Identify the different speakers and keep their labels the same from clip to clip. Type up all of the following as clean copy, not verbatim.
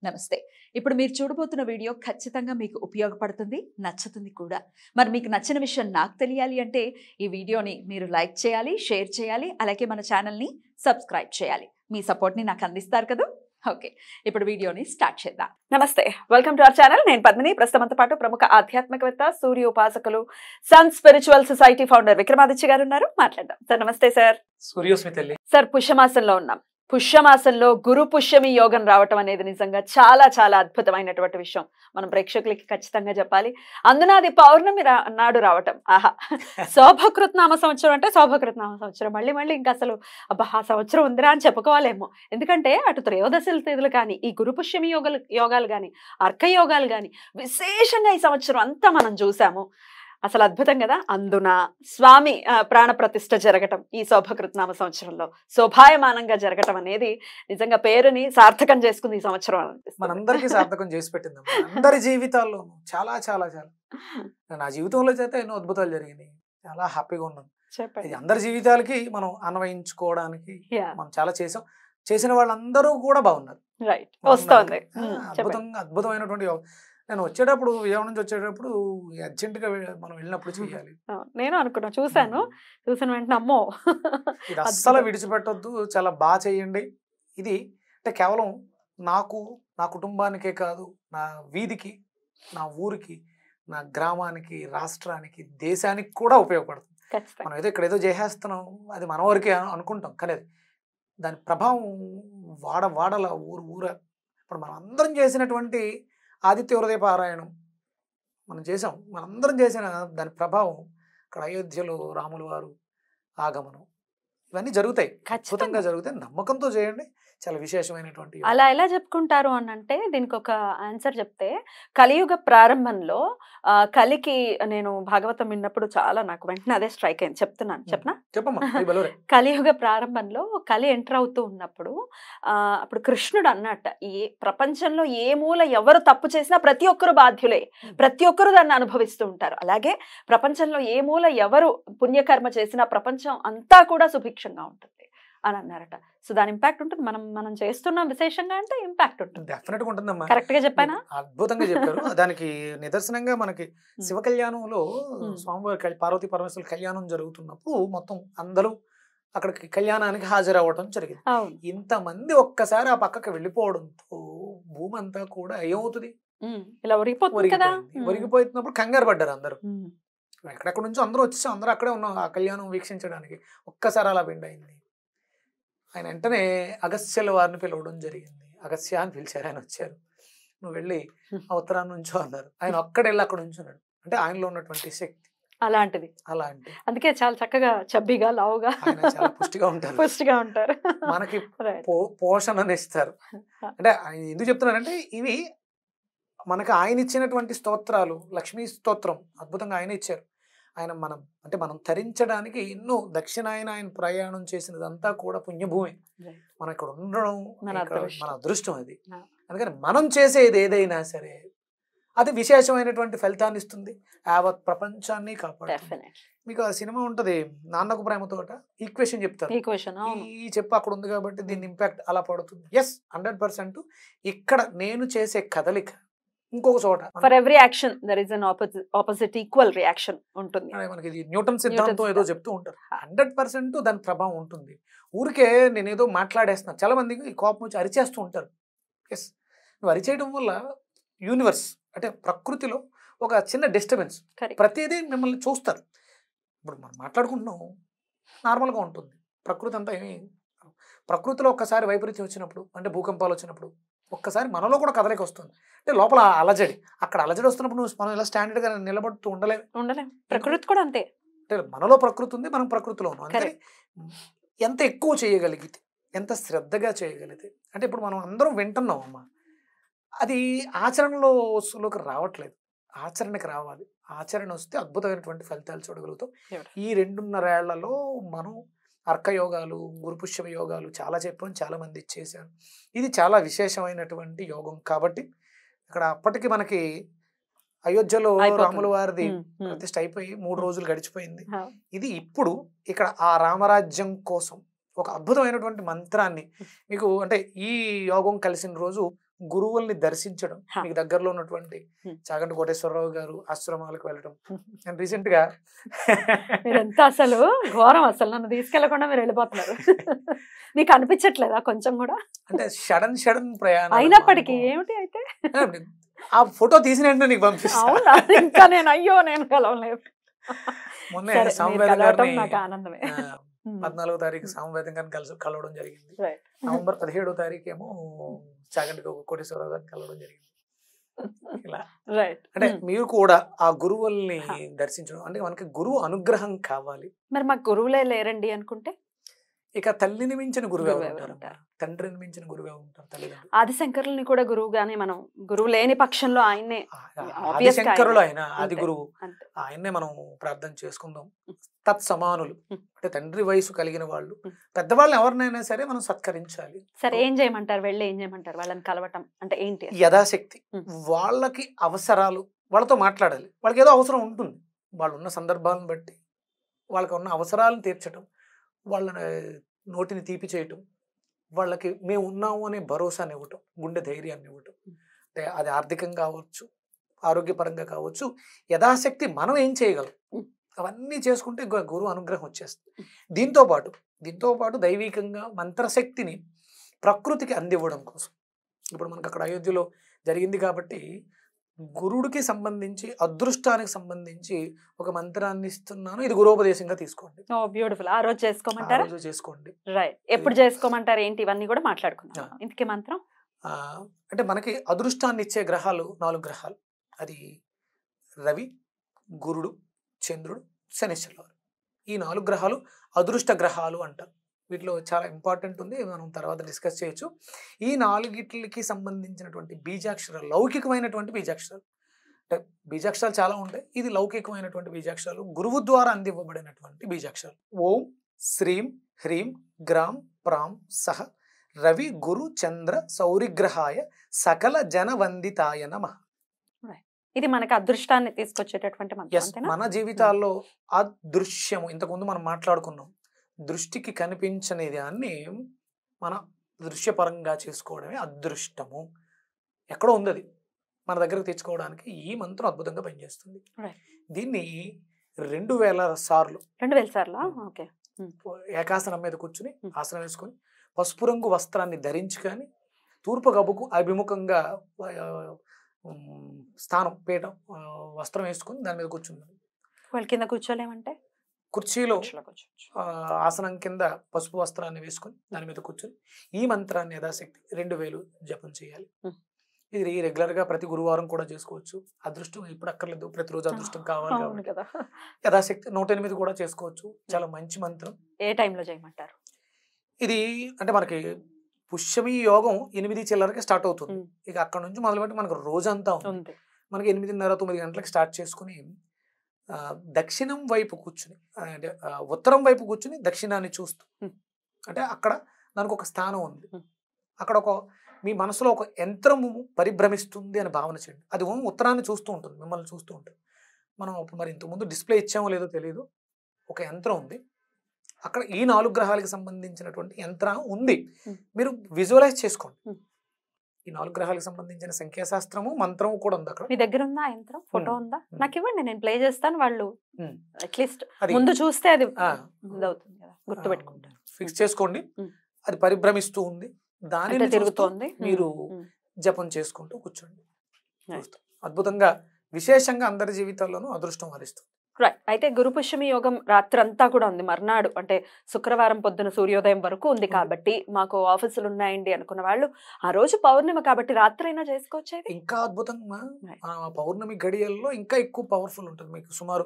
Speaker 1: నమస్తే. ఇప్పుడు మీరు చూడబోతున్న వీడియో ఖచ్చితంగా మీకు ఉపయోగపడుతుంది, నచ్చుతుంది కూడా. మరి మీకు నచ్చిన విషయం నాకు తెలియాలి అంటే ఈ వీడియోని మీరు లైక్ చేయాలి, షేర్ చేయాలి, అలాగే మన ఛానల్‌ని సబ్స్క్రైబ్ చేయాలి. మీ సపోర్ట్‌ని నాకు అందిస్తారు కదా! ఓకే. ఇప్పుడు వీడియోని స్టార్ట్ చేద్దాం. నమస్తే. Welcome to our channel. నేను పద్మిని. ప్రస్తుతంతో పాటు ప్రముఖ ఆధ్యాత్మికవేత్త, సూర్య ఉపాసకులు, Sun Spiritual Society founder Vikramaditya గారు ఉన్నారు. మాట్లాడదాం. సార్ నమస్తే సార్.
Speaker 2: సూర్యోస్మి తల్లి.
Speaker 1: సార్ పుష్యమాసంలో ఉన్నాం. పుష్యమాసంలో గురు పుష్యమి యోగం రావటం అనేది నిజంగా చాలా చాలా అద్భుతమైనటువంటి విషయం. మనం ప్రేక్షకులకి ఖచ్చితంగా చెప్పాలి. అందున అది పౌర్ణమి నాడు రావటం. ఆహా! శోభకృత్ నామ సంవత్సరం అంటే శోభకృత్ నామ సంవత్సరం. మళ్ళీ మళ్ళీ ఇంకా అసలు అబ్బా ఆ సంవత్సరం ఉందిరా అని చెప్పుకోవాలేమో. ఎందుకంటే అటు త్రయోదశి తిథులు కానీ, ఈ గురు పుష్యమి యోగాలు కానీ, అర్కయోగాలు కానీ విశేషంగా ఈ సంవత్సరం అంతా మనం చూసాము. అసలు అద్భుతం కదా. అందున స్వామి ప్రాణప్రతిష్ఠ జరగటం ఈ శోభకృత్నామ సంవత్సరంలో శోభాయమానంగా జరగటం అనేది నిజంగా పేరుని సార్థకం చేసుకుంది ఈ సంవత్సరం.
Speaker 2: మనందరికీ సార్థకం చేసి పెట్టింది అందరి జీవితాల్లో. చాలా చాలా చాలా నా జీవితంలో చేత ఎన్నో అద్భుతాలు జరిగినాయి. చాలా హ్యాపీగా ఉన్నాం. ఇది అందరి జీవితాలకి మనం అన్వయించుకోవడానికి మనం చాలా చేసాం. చేసిన వాళ్ళందరూ కూడా బాగున్నారు.
Speaker 1: రైట్. వస్తుంది
Speaker 2: అద్భుతమైనటువంటి నేను వచ్చేటప్పుడు విజయవాడ నుంచి వచ్చేటప్పుడు అర్జెంటుగా మనం వెళ్ళినప్పుడు చేయాలి.
Speaker 1: నేను అనుకున్నా, చూసాను వెంటనే అమ్మో
Speaker 2: ఇది అస్సలు విడిచిపెట్టొద్దు, చాలా బాగా చేయండి. ఇది అంటే కేవలం నాకు, నా కుటుంబానికే కాదు, నా వీధికి, నా ఊరికి, నా గ్రామానికి, రాష్ట్రానికి, దేశానికి కూడా ఉపయోగపడుతుంది. మనం ఏదో ఇక్కడ ఏదో చేసేస్తున్నాం, అది మన వరకే అనుకుంటాం, కానీ అది దాని ప్రభావం వాడల ఊర ఇప్పుడు మనం అందరం చేసినటువంటి ఆదిత్య హృదయ పారాయణం మనం చేసాం. మనందరం చేసిన దాని ప్రభావం ఇక్కడ అయోధ్యలో రాముల వారు ఆగమనం ఇవన్నీ జరుగుతాయి. ఖచ్చితంగా జరుగుతాయి. నమ్మకంతో చేయండి. చాలా విశేషమైనటువంటి.
Speaker 1: అలా ఎలా చెప్పుకుంటారు అని అంటే దీనికి ఒక ఆన్సర్ చెప్తే, కలియుగ ప్రారంభంలో కలికి నేను భాగవతం విన్నప్పుడు చాలా నాకు వెంటనే అదే స్ట్రైక్ అయింది. చెప్పనా? కలియుగ ప్రారంభంలో కలి ఎంటర్ అవుతూ ఉన్నప్పుడు అప్పుడు కృష్ణుడు అన్నట్ట, ఈ ప్రపంచంలో ఏ మూల ఎవరు తప్పు చేసినా ప్రతి ఒక్కరు బాధ్యులే, ప్రతి ఒక్కరు దాన్ని అనుభవిస్తూ ఉంటారు. అలాగే ప్రపంచంలో ఏ మూల ఎవరు పుణ్యకర్మ చేసినా ప్రపంచం అంతా కూడా సుభిక్షంగా ఉంటుంది అని అన్నారట. సో దాని ఇంపాక్ట్ ఉంటుంది. మనం చేస్తున్నాం విశేషంగా అంటే ఇంపాక్ట్ ఉంటుంది.
Speaker 2: డెఫినెట్ గా ఉంటుందమ్మా.
Speaker 1: కరెక్ట్ గా చెప్పానా?
Speaker 2: అద్భుతంగా చెప్పారు. దానికి నిదర్శనంగా మనకి శివ కళ్యాణంలో స్వామివారి పార్వతీ పరమేశ్వరుల కళ్యాణం జరుగుతున్నప్పుడు మొత్తం అందరూ అక్కడికి కళ్యాణానికి హాజరవ్వడం జరిగింది. ఇంతమంది ఒక్కసారి ఆ పక్కకి వెళ్ళిపోవడంతో భూమి అంతా కూడా ఏమవుతుంది,
Speaker 1: ఇలా
Speaker 2: ఒరిగిపోతున్నప్పుడు కంగారు పడ్డారు అందరూ. ఎక్కడెక్కడ నుంచో అందరూ వచ్చేసాం, అందరూ అక్కడే ఉన్నాం ఆ కళ్యాణం వీక్షించడానికి. ఒక్కసారి అలా బెండ్ అయింది. ఆయన వెంటనే అగస్త్యుల వారిని పిలవడం జరిగింది. అగస్త్య అని పిలిచారు. ఆయన వచ్చారు. నువ్వు వెళ్ళి ఆ ఉత్తరాన్ని నుంచో అన్నారు. ఆయన ఒక్కడెళ్ళి అక్కడ ఉంచున్నాడు. అంటే ఆయనలో ఉన్నటువంటి శక్తి
Speaker 1: అలాంటిది. అందుకే చాలా చక్కగా చబ్బిగా లావుగా
Speaker 2: చాలా పుష్టిగా ఉంటారు. మనకి పోషణని ఇస్తారు. అంటే ఎందుకు చెప్తున్నానంటే ఇవి మనకి ఆయన ఇచ్చినటువంటి స్తోత్రాలు. లక్ష్మీ స్తోత్రం అద్భుతంగా ఆయన ఇచ్చారు. ఆయన మనం తరించడానికి ఎన్నో దక్షిణాయన ఆయన ప్రయాణం చేసినదంతా కూడా పుణ్యభూమి. మనం ఇక్కడ ఉండడం మన అదృష్టం అది. అందుకని మనం చేసేది ఏదైనా సరే అది విశేషమైనటువంటి ఫలితాన్ని ఇస్తుంది. యావత్ ప్రపంచాన్ని కాపాడుతుంది. మీకు ఆ సినిమా ఉంటది, నాన్నకు ప్రేమతోట ఈక్వేషన్ చెప్తారు. ఈ చెప్పు అక్కడ ఉంది కాబట్టి దీని ఇంపాక్ట్ అలా పడుతుంది. ఎస్, 100%. ఇక్కడ నేను చేసే కదలిక ఇంకొక చోట
Speaker 1: for every action there is an opposite equal reaction ఉంటుంది.
Speaker 2: మనకి న్యూటన్ సిద్ధాంతం ఏదో చెప్తూ ఉంటారు. 100% దాని ప్రభావం ఉంటుంది. ఊరికే నేను ఏదో మాట్లాడేస్తున్నాను. చాలా మందికి కోపం వచ్చి అరిచేస్తూ ఉంటారు. ఎస్, నువ్వు అరిచేయడం వల్ల యూనివర్స్ అంటే ప్రకృతిలో ఒక చిన్న డిస్టర్బెన్స్, ప్రతిదీ మిమ్మల్ని చూస్తారు. ఇప్పుడు మనం మాట్లాడుకుంటున్నాం, నార్మల్గా ఉంటుంది. ప్రకృతి అంతా ప్రకృతిలో ఒక్కసారి వైపరీత్యం వచ్చినప్పుడు, అంటే భూకంపాలు వచ్చినప్పుడు ఒక్కసారి మనలో కూడా కదలిక వస్తుంది. అంటే లోపల అలజడి, అక్కడ అలజడి వస్తున్నప్పుడు మనం ఇలా స్టాండర్డ్ గా నిలబడుతూ ఉండలేం.
Speaker 1: ప్రకృతి కూడా అంతే.
Speaker 2: అంటే మనలో ప్రకృతి ఉంది, మనం ప్రకృతిలో ఉన్నాం. అంటే ఎంత ఎక్కువ చేయగలిగితే, ఎంత శ్రద్ధగా చేయగలిగితే, అంటే ఇప్పుడు మనం అందరం వింటున్నాం అమ్మా, అది ఆచరణలోకి రావట్లేదు. ఆచరణకి రావాలి. ఆచరణ వస్తే అద్భుతమైనటువంటి ఫలితాలు చూడగలుగుతాం. ఈ 2.5 ఏళ్లలో మనం అర్కయోగాలు, గురుపుష్యమ యోగాలు చాలా చెప్పాం, చాలా మంది చేశారు. ఇది చాలా విశేషమైనటువంటి యోగం కాబట్టి ఇక్కడ అప్పటికి మనకి అయోధ్యలో రాముల వారిది ప్రతిష్ఠ అయిపోయి 3 రోజులు గడిచిపోయింది. ఇది ఇప్పుడు ఇక్కడ ఆ రామరాజ్యం కోసం ఒక అద్భుతమైనటువంటి మంత్రాన్ని మీకు, అంటే ఈ యోగం కలిసిన రోజు గురువుల్ని దర్శించడం,
Speaker 1: హా.
Speaker 2: మీకు దగ్గరలో ఉన్నటువంటి
Speaker 1: హ్మ్.
Speaker 2: చాగంటి కోటేశ్వరరావు గారు ఆశ్రమాలకు వెళ్ళడం. నేను రీసెంట్ గా
Speaker 1: మీరెంత అసలు ఘోరం, అసలు నన్ను తీసుకెళ్లకుండా మీరు వెళ్ళిపోతున్నారు. మీకు అనిపించట్లేదా కొంచెం కూడా?
Speaker 2: అంటే సడన్ ప్రయాణం
Speaker 1: అయినప్పటికీ ఏమిటి అయితే?
Speaker 2: ఆ ఫోటో తీసిన వెంటనే నీకు పంపిస్తా.
Speaker 1: అవునా? ఇంకా నేను కలవలేదు.
Speaker 2: మొన్న
Speaker 1: సరే, మీరు
Speaker 2: సామవేదం
Speaker 1: కలవటం
Speaker 2: గారిని
Speaker 1: నాకు ఆనందమే.
Speaker 2: 14వ తారీఖు సామవేదం గారిని కలవడం జరిగింది.
Speaker 1: రైట్.
Speaker 2: నవంబర్ 17వ తారీఖు ఏమో చాగంటి కోటేశ్వరరావు గారిని కలవడం జరిగింది. ఇలా
Speaker 1: రైట్.
Speaker 2: అంటే మీరు కూడా ఆ గురువుల్ని దర్శించడం, అంటే మనకి గురువు అనుగ్రహం కావాలి.
Speaker 1: మరి మాకు గురువులే లేరండి అనుకుంటే?
Speaker 2: ఇక తల్లిని మించిన గురువు
Speaker 1: గురువు
Speaker 2: ఎవరు
Speaker 1: ఎవరు
Speaker 2: ఉంటారు? తండ్రిని మించిన గురువు ఎవరు ఉంటారు? తల్లిదండ్రులు.
Speaker 1: ఆదిశంకరుల్ని కూడా గురువుగానే, మనం గురువు లేని పక్షంలో ఆయన్నే
Speaker 2: ఆదిశంకరులు ఆయన ఆది
Speaker 1: అంతే.
Speaker 2: గురువు,
Speaker 1: అంతే.
Speaker 2: ఆయన్నే మనం ప్రార్థన చేసుకుందాం. తత్సమానులు అంటే తండ్రి వయసు కలిగిన వాళ్ళు,
Speaker 1: ఉం.
Speaker 2: పెద్దవాళ్ళని ఎవరినైనా సరే మనం సత్కరించాలి.
Speaker 1: సరే, ఏం చేయమంటారు? వెళ్ళి ఏం చేయమంటారు? వాళ్ళని కలవటం అంటే ఏంటి?
Speaker 2: యథాశక్తి
Speaker 1: ఉం.
Speaker 2: వాళ్ళకి అవసరాలు, వాళ్ళతో మాట్లాడాలి. వాళ్ళకి ఏదో అవసరం ఉంటుంది, వాళ్ళు ఉన్న సందర్భాలను బట్టి వాళ్ళకి ఉన్న అవసరాలను తీర్చడం, వాళ్ళ నోటిని తీపి చేయటం, వాళ్ళకి మేము ఉన్నాము అనే భరోసాని ఇవ్వటం, గుండె ధైర్యాన్ని ఇవ్వటం. అంటే అది ఆర్థికంగా కావచ్చు, ఆరోగ్యపరంగా కావచ్చు, యథాశక్తి మనం ఏం చేయగలం అవన్నీ చేసుకుంటే గురువు అనుగ్రహం వచ్చేస్తుంది. దీంతో పాటు దైవికంగా మంత్రశక్తిని ప్రకృతికి అందివ్వడం కోసం, ఇప్పుడు మనకు అక్కడ అయోధ్యలో జరిగింది కాబట్టి గురుడికి సంబంధించి, అదృష్టానికి సంబంధించి ఒక మంత్రాన్ని ఇస్తున్నాను, ఇది గురోపదేశంగా తీసుకోండి.
Speaker 1: ఓ బ్యూటిఫుల్. ఆ రోజు చేసుకోమంటారా?
Speaker 2: చేసుకోండి.
Speaker 1: రైట్. ఎప్పుడు చేసుకోమంటారు ఏంటి? ఇవన్నీ కూడా మాట్లాడుకుందాం. ఇంతకీ మంత్రం
Speaker 2: అంటే మనకి అదృష్టాన్ని ఇచ్చే గ్రహాలు 4 గ్రహాలు. అది రవి, గురుడు, చంద్రుడు, శనిశ్చరుడు. ఈ 4 గ్రహాలు అదృష్ట గ్రహాలు అంటారు. వీటిలో చాలా ఇంపార్టెంట్ ఉంది, మనం తర్వాత డిస్కస్ చేయొచ్చు. ఈ 4కి సంబంధించినటువంటి బీజాక్షరాలు, లౌకికమైనటువంటి బీజాక్షరాలు. అంటే బీజాక్షరాలు చాలా ఉంటాయి, ఇది లౌకికమైనటువంటి బీజాక్షరాలు, గురువు ద్వారా అందివ్వబడినటువంటి బీజాక్షరాలు. ఓం శ్రీం హ్రీం గ్రాం ప్రాం సహ రవి గురు చంద్ర సౌరిగ్రహాయ సకల జన వందితాయ నమః.
Speaker 1: ఇది మనకి అదృష్టాన్ని తీసుకొచ్చేటటువంటి మంత్రం.
Speaker 2: మన జీవితాల్లో అదృశ్యము, ఇంతకుముందు మనం మాట్లాడుకున్నాం, దృష్టికి కనిపించని దాన్ని మన దృశ్యపరంగా చేసుకోవడమే అదృష్టము. ఎక్కడో ఉంది అది, మన దగ్గరకు తెచ్చుకోవడానికి ఈ మంత్రం అద్భుతంగా పనిచేస్తుంది. దీన్ని 2000 సార్లు
Speaker 1: 2000 సార్లు
Speaker 2: ఏకాసనం మీద కూర్చుని, ఆసనం వేసుకొని, పసుపు రంగు వస్త్రాన్ని ధరించుకొని, తూర్పు గబుకు అభిముఖంగా స్థానం పీఠం వస్త్రం వేసుకొని దాని మీద కూర్చున్నాను.
Speaker 1: వాళ్ళ కింద కూర్చోలేమంటే
Speaker 2: కుర్చీలో ఆసనం కింద పసుపు వస్త్రాన్ని వేసుకొని దాని మీద కూర్చొని ఈ మంత్రాన్ని యథాశక్తి 2000 జపం చేయాలి. ఇది రెగ్యులర్ గా ప్రతి గురువారం కూడా చేసుకోవచ్చు. అదృష్టం ఇప్పుడు అక్కర్లేదు, ప్రతిరోజు అదృష్టం కావాలి కాబట్టి యథాశక్తి 108 కూడా చేసుకోవచ్చు. చాలా మంచి మంత్రం. ఏ
Speaker 1: టైంలో చేయమంటారు?
Speaker 2: ఇది అంటే మనకి పుష్యమి యోగం 8 చిల్లరకి స్టార్ట్ అవుతుంది. ఇక అక్కడ నుంచి మొదలుపెట్టి మనకు రోజంతా ఉంది. మనకి 8:30, 9 గంటలకు స్టార్ట్ చేసుకుని దక్షిణం వైపు కూర్చుని, అంటే ఉత్తరం వైపు కూర్చుని దక్షిణాన్ని చూస్తూ, అంటే అక్కడ దానికి ఒక స్థానం ఉంది, అక్కడ మీ మనసులో ఒక యంత్రము పరిభ్రమిస్తుంది అని భావన చేయండి. అది ఉత్తరాన్ని చూస్తూ ఉంటుంది, మిమ్మల్ని చూస్తూ ఉంటుంది. మనం మరి ఇంతకుముందు డిస్ప్లే ఇచ్చామో లేదో తెలియదు, ఒక యంత్రం ఉంది అక్కడ. ఈ 4 గ్రహాలకు సంబంధించినటువంటి యంత్రం ఉంది, మీరు విజువలైజ్ చేసుకోండి. ఈ 4 గ్రహాలకు సంబంధించిన సంఖ్యాశాస్త్రము మంత్రము కూడా ఉంది అక్కడ.
Speaker 1: మీ దగ్గర ఉందా యంత్రం? ఫోటో ఉందా? నాకు ఇవ్వండి, నేను ప్లే చేస్తాను. వాళ్ళు అట్లీస్ట్ ముందు చూస్తే అది అవుతుంది కదా, గుర్తుపెట్టుకుంటారు.
Speaker 2: ఫిక్స్ చేసుకోండి. అది పరిభ్రమిస్తూ ఉంది, దానిని తిరుగుతోంది, మీరు జపం చేసుకుంటూ కూర్చోండి. అద్భుతంగా, విశేషంగా అందరి జీవితాల్లోనూ అదృష్టం వరిస్తుంది.
Speaker 1: రైట్. అయితే గురు పుష్యమి యోగం రాత్రంతా కూడా ఉంది, మర్నాడు అంటే శుక్రవారం పొద్దున సూర్యోదయం వరకు ఉంది కాబట్టి మాకు ఆఫీసులు ఉన్నాయండి అనుకున్న వాళ్ళు ఆ రోజు పౌర్ణమి కాబట్టి రాత్రి అయినా చేసుకోవచ్చు.
Speaker 2: ఇంకా అద్భుతంగా పౌర్ణమి గడియల్లో ఇంకా ఎక్కువ పవర్ఫుల్ ఉంటుంది. మీకు సుమారు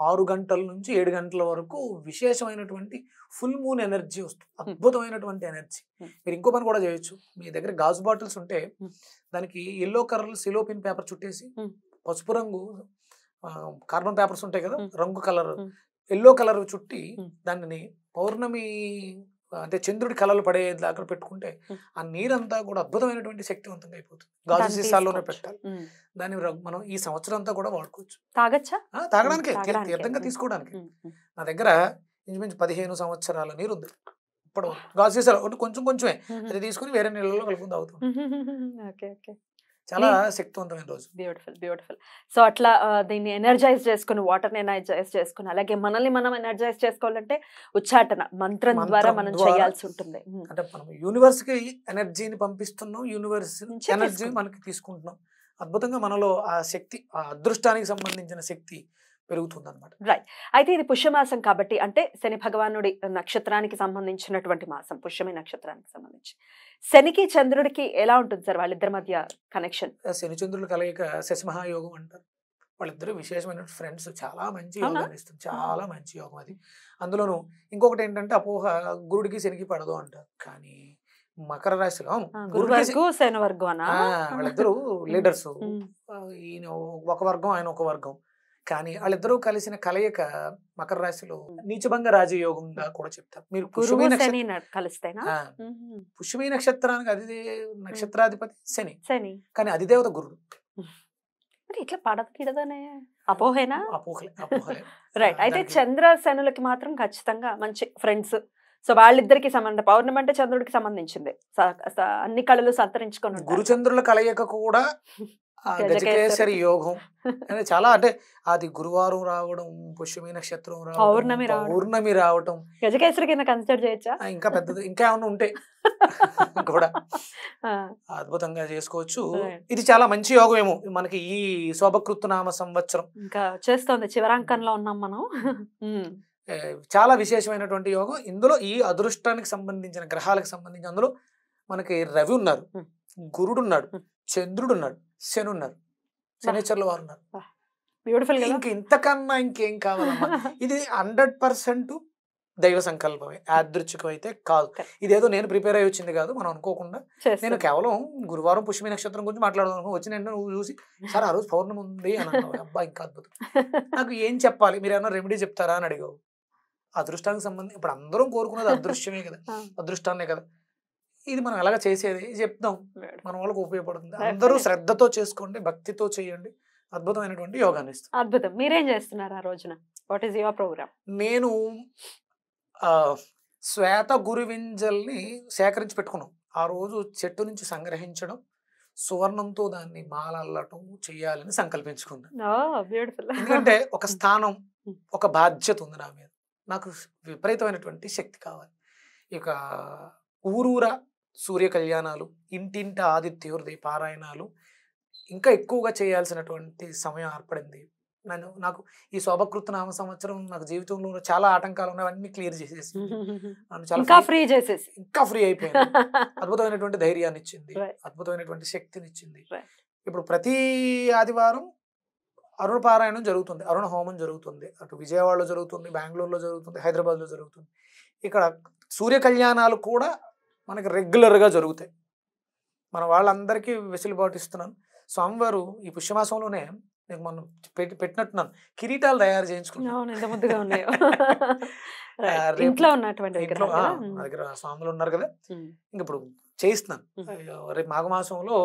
Speaker 2: 6 గంటల నుంచి 7 గంటల వరకు విశేషమైనటువంటి ఫుల్ మూన్ ఎనర్జీ వస్తుంది, అద్భుతమైనటువంటి ఎనర్జీ. మీరు ఇంకో పని కూడా చేయొచ్చు. మీ దగ్గర గాజు బాటిల్స్ ఉంటే దానికి ఎల్లో కలర్ సిలోపిన్ పేపర్ చుట్టేసి, పసుపు రంగు కార్బన్ పేపర్స్ ఉంటాయి కదా, రంగు కలర్ ఎల్లో కలర్ చుట్టి దానిని పౌర్ణమి అంటే చంద్రుడి కళలు పడే దాకా పెట్టుకుంటే ఆ నీరంతా కూడా అద్భుతమైనటువంటి శక్తివంతంగా అయిపోతుంది. గాజు సీసాల్లోనే పెట్టాలి. దాన్ని మనం ఈ సంవత్సరం అంతా కూడా వాడుకోవచ్చు.
Speaker 1: తాగచ్చా?
Speaker 2: తాగడానికి, తీర్థంగా తీసుకోవడానికి. నా దగ్గర ఇంచుమించు 15 సంవత్సరాల నీరు ఉంది. ఇప్పటి వరకు గాజు సీసాలు అంటే కొంచెం కొంచెమే అది తీసుకుని వేరే నీళ్ళలో కలుపుకుని తాగుతాం.
Speaker 1: Okay okay.
Speaker 2: చాలా శక్తివంతమైన రోజు.
Speaker 1: Beautiful beautiful. సో అట్లా దీన్ని ఎనర్జైజ్ చేసుకుని, వాటర్ని ఎనర్జైజ్ చేసుకుని, అలాగే మనల్ని మనం ఎనర్జైజ్ చేసుకోవాలంటే ఉచ్చాటన మంత్రం ద్వారా మనం చేయాల్సి ఉంటుంది.
Speaker 2: అంటే మనం యూనివర్స్ కి ఎనర్జీని పంపిస్తున్నాం, యూనివర్స్
Speaker 1: నుంచి
Speaker 2: ఎనర్జీ
Speaker 1: తీసుకుంటున్నాం.
Speaker 2: మనకి తీసుకుంటున్నాం. అద్భుతంగా మనలో ఆ శక్తి, ఆ అదృష్టానికి సంబంధించిన శక్తి పెరుగుతుంది అనమాట.
Speaker 1: రైట్. అయితే ఇది పుష్యమాసం కాబట్టి, అంటే శని భగవానుడి నక్షత్రానికి సంబంధించినటువంటి మాసం, పుష్యమి నక్షత్రానికి సంబంధించి. శనికి చంద్రుడికి ఎలా ఉంటుంది సార్ వాళ్ళిద్దరి మధ్య కనెక్షన్?
Speaker 2: శని చంద్రులు కలయిక శశిమహాయోగం అంటారు. వాళ్ళిద్దరు విశేషమైన ఫ్రెండ్స్. చాలా మంచి
Speaker 1: అవునా?
Speaker 2: యోగాన్ని ఇస్తుంది. చాలా మంచి యోగం అది. అందులోనూ ఇంకొకటి ఏంటంటే అపోహ, గురుడికి శనికి పడదు అంటారు. కానీ మకర రాశిలో
Speaker 1: గురు వర్గు శని వర్గు అనా?
Speaker 2: వాళ్ళిద్దరు లీడర్స్.
Speaker 1: ఉమ్.
Speaker 2: ఈయన ఒక వర్గం, ఆయన ఒక వర్గం. కానీ వాళ్ళిద్దరూ కలిసిన కలయిక మకర రాశిలో నీచభంగ రాజయోగంగా కూడా చెప్తారు. మీరు
Speaker 1: గురువు
Speaker 2: పుష్యమి
Speaker 1: శని కలిస్తేనా?
Speaker 2: పుష్యమి నక్షత్రానికి అది నక్షత్రాధిపతి శని,
Speaker 1: శని.
Speaker 2: కానీ అధిదేవత గురుడు.
Speaker 1: మరి ఇట్లా పడదు కిడదనే అపోహేనా?
Speaker 2: అపోహలే.
Speaker 1: రైట్. అయితే చంద్ర శనులకి మాత్రం ఖచ్చితంగా మంచి ఫ్రెండ్స్. సో వాళ్ళిద్దరికి సంబంధం, పౌర్ణమి అంటే చంద్రుడికి సంబంధించింది. అన్ని కళలు సంతరించుకొని ఉంటారు.
Speaker 2: గురుచంద్రుల కలయిక కూడా గజకేసరి యోగం. చాలా అంటే అది గురువారం రావడం, పుష్యమి నక్షత్రం రావడం, పౌర్ణమి రావడం,
Speaker 1: గజకేసరి కింద కన్సిడర్ చేయొచ్చా?
Speaker 2: ఇంకా పెద్దది ఇంకా ఏమన్నా ఉంటే కూడా అద్భుతంగా చేసుకోవచ్చు. ఇది చాలా మంచి యోగం ఏమో మనకి ఈ శోభకృత్ నామ సంవత్సరం.
Speaker 1: ఇంకా చేస్తోంది, చివరాంకంలో ఉన్నాం మనం.
Speaker 2: చాలా విశేషమైనటువంటి యోగం. ఇందులో ఈ అదృష్టానికి సంబంధించిన గ్రహాలకు సంబంధించి అందులో మనకి రవి ఉన్నారు, గురుడు ఉన్నాడు, చంద్రుడు ఉన్నాడు, శని ఉన్నారు, శనిచరుల వారు ఉన్నారు.
Speaker 1: బ్యూటిఫుల్.
Speaker 2: ఇంతకన్నా ఇంకేం కావాలమ్మా? ఇది 100% దైవ సంకల్పమే, యాదృచ్ఛికం అయితే కాదు. ఇదేదో నేను ప్రిపేర్ అయ్యి వచ్చింది కాదు, మనం అనుకోకుండా. నేను కేవలం గురువారం పుష్యమి నక్షత్రం గురించి మాట్లాడదాం వచ్చిన నువ్వు చూసి సార్ ఆ రోజు పౌర్ణమి ఉంది అని అన్నావు. అబ్బా ఇంకా అద్భుతం. నాకు ఏం చెప్పాలి, మీరు ఏమన్నా రెమెడీ చెప్తారా అని అడిగావు. అదృష్టానికి సంబంధించి ఇప్పుడు అందరం కోరుకున్నది అదృశ్యమే కదా, అదృష్టాన్నే కదా. ఇది మనం ఎలాగ చేసేది చెప్తాం, మన వాళ్ళకి ఉపయోగపడుతుంది. అందరూ శ్రద్ధతో చేసుకోండి, భక్తితో చేయండి, అద్భుతమైనటువంటి యోగాన్ని ఇస్తుంది.
Speaker 1: అద్భుతం. మీరేం చేస్తున్నారు ఆ రోజున? What is your program?
Speaker 2: నేను శ్వేత గురువింజల్ని సేకరించి పెట్టుకున్నాం. ఆ రోజు చెట్టు నుంచి సంగ్రహించడం, సువర్ణంతో దాన్ని మాల అల్లటం చేయాలని సంకల్పించుకున్నాను. ఎందుకంటే ఒక స్థానం, ఒక బాధ్యత ఉంది నా మీద. నాకు విపరీతమైనటువంటి శక్తి కావాలి. ఇక ఊరూరా సూర్య కళ్యాణాలు, ఇంటింట ఆదిత్యోదయ పారాయణాలు ఇంకా ఎక్కువగా చేయాల్సినటువంటి సమయం ఏర్పడింది. నాకు ఈ శోభకృత్ నామ సంవత్సరం నాకు జీవితంలో చాలా ఆటంకాలు ఉన్నాయి, అవన్నీ క్లియర్ చేసేసి
Speaker 1: ఇంకా ఫ్రీ
Speaker 2: అయిపోయింది. అద్భుతమైనటువంటి ధైర్యాన్ని ఇచ్చింది, అద్భుతమైనటువంటి శక్తిని ఇచ్చింది. ఇప్పుడు ప్రతి ఆదివారం అరుణ పారాయణం జరుగుతుంది, అరుణ హోమం జరుగుతుంది. అటు విజయవాడలో జరుగుతుంది, బెంగళూరులో జరుగుతుంది, హైదరాబాద్లో జరుగుతుంది. ఇక్కడ సూర్య కళ్యాణాలు కూడా మనకి రెగ్యులర్గా జరుగుతాయి. మన వాళ్ళందరికీ వెసులుబాటు ఇస్తున్నాను. స్వామివారు ఈ పుష్యమాసంలోనే నేను మనం పెట్టినట్టున్నాను కిరీటాలు తయారు చేయించుకున్నాను. దగ్గర స్వాములు ఉన్నారు కదా, ఇంక ఇప్పుడు చేయిస్తున్నాను. రేపు మాఘమాసంలో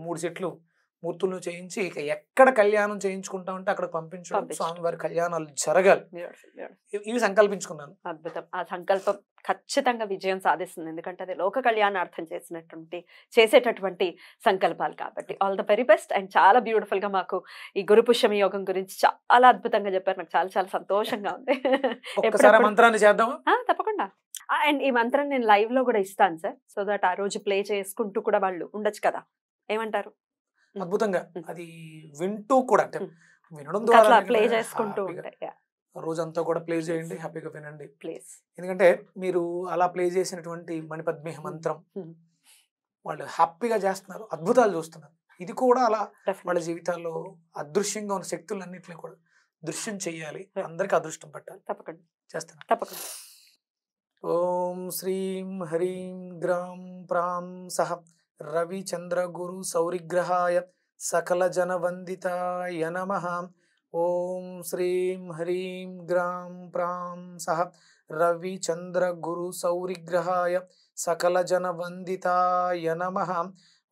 Speaker 2: 3 సెట్లు మూర్తులను చేయించి ఇక ఎక్కడ కళ్యాణం చేయించుకుంటా ఉంటే అక్కడ పంపించడం, స్వామివారి కళ్యాణాలు జరగాలి, ఇవి సంకల్పించుకున్నాను.
Speaker 1: అద్భుతం. ఆ సంకల్పం ఖచ్చితంగా విజయం సాధిస్తుంది, ఎందుకంటే అది లోక కళ్యాణార్థం చేసేటటువంటి సంకల్పాలు కాబట్టి. All the very best. And చాలా బ్యూటిఫుల్ గా మాకు ఈ గురు పుష్యమి యోగం గురించి చాలా అద్భుతంగా చెప్పారు. నాకు చాలా చాలా సంతోషంగా ఉంది.
Speaker 2: మంత్రాన్ని చేద్దామా?
Speaker 1: తప్పకుండా. అండ్ ఈ మంత్రం నేను లైవ్ లో కూడా ఇస్తాను సార్, సో దట్ ఆ రోజు ప్లే చేసుకుంటూ కూడా వాళ్ళు ఉండొచ్చు కదా, ఏమంటారు?
Speaker 2: అద్భుతంగా అది వింటూ కూడా, అంటే వినడం ద్వారా
Speaker 1: ప్లే చేసుకుంటూ ఉంటాయి.
Speaker 2: రోజంతా కూడా ప్లే చేయండి, హ్యాపీగా వినండి. ప్లీజ్. ఎందుకంటే మీరు అలా ప్లే చేసినటువంటి మణిపద్మేహ మంత్రం వాళ్ళు హ్యాపీగా చేస్తున్నారు, అద్భుతాలు చూస్తున్నారు. ఇది కూడా అలా వాళ్ళ జీవితాల్లో అదృశ్యంగా ఉన్న శక్తులన్నింటినీ కూడా దృశ్యం చెయ్యాలి, అందరికి అదృష్టం పట్టాలి.
Speaker 1: తప్పకుండా
Speaker 2: చేస్తాను.
Speaker 1: తప్పకుండా.
Speaker 2: ఓం శ్రీం హ్రీం గ్రాం ప్రాం సహ రవి చంద్ర గురు సౌరిగ్రహాయ సకల జన వందితాయ నమః. ఓం శ్రీం హ్రీం గ్రాం ప్రాం సహ రవి చంద్ర గురు సౌరిగ్రహాయ సకల జన వందితాయ నమః.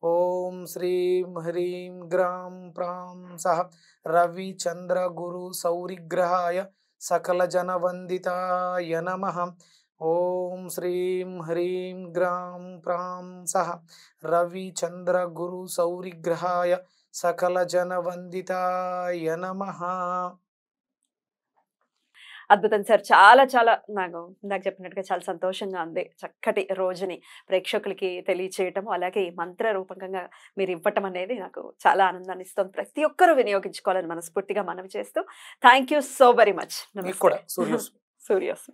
Speaker 2: ఓం శ్రీం హ్రీం గ్రాం ప్రాం సహ రవి చంద్ర గురు సౌరిగ్రహాయ సకల జన వందితాయ నమః. ఓం శ్రీం హ్రీం గ్రాం ప్రాం సహ రవి చంద్ర గురు సౌరిగ్రహాయ సకల జన వందితాయ నమః.
Speaker 1: అద్భుతం సార్. చాలా చాలా నాకు ఇందాక చెప్పినట్టుగా చాలా సంతోషంగా ఉంది. చక్కటి రోజుని ప్రేక్షకులకి తెలియచేయటము, అలాగే ఈ మంత్ర రూపకంగా మీరు ఇవ్వటం అనేది నాకు చాలా ఆనందాన్ని ఇస్తుంది. ప్రతి ఒక్కరూ వినియోగించుకోవాలని మనస్ఫూర్తిగా మనవి చేస్తూ thank you so very much.
Speaker 2: మీకు కూడా సూర్యోస్
Speaker 1: సూర్యోస్.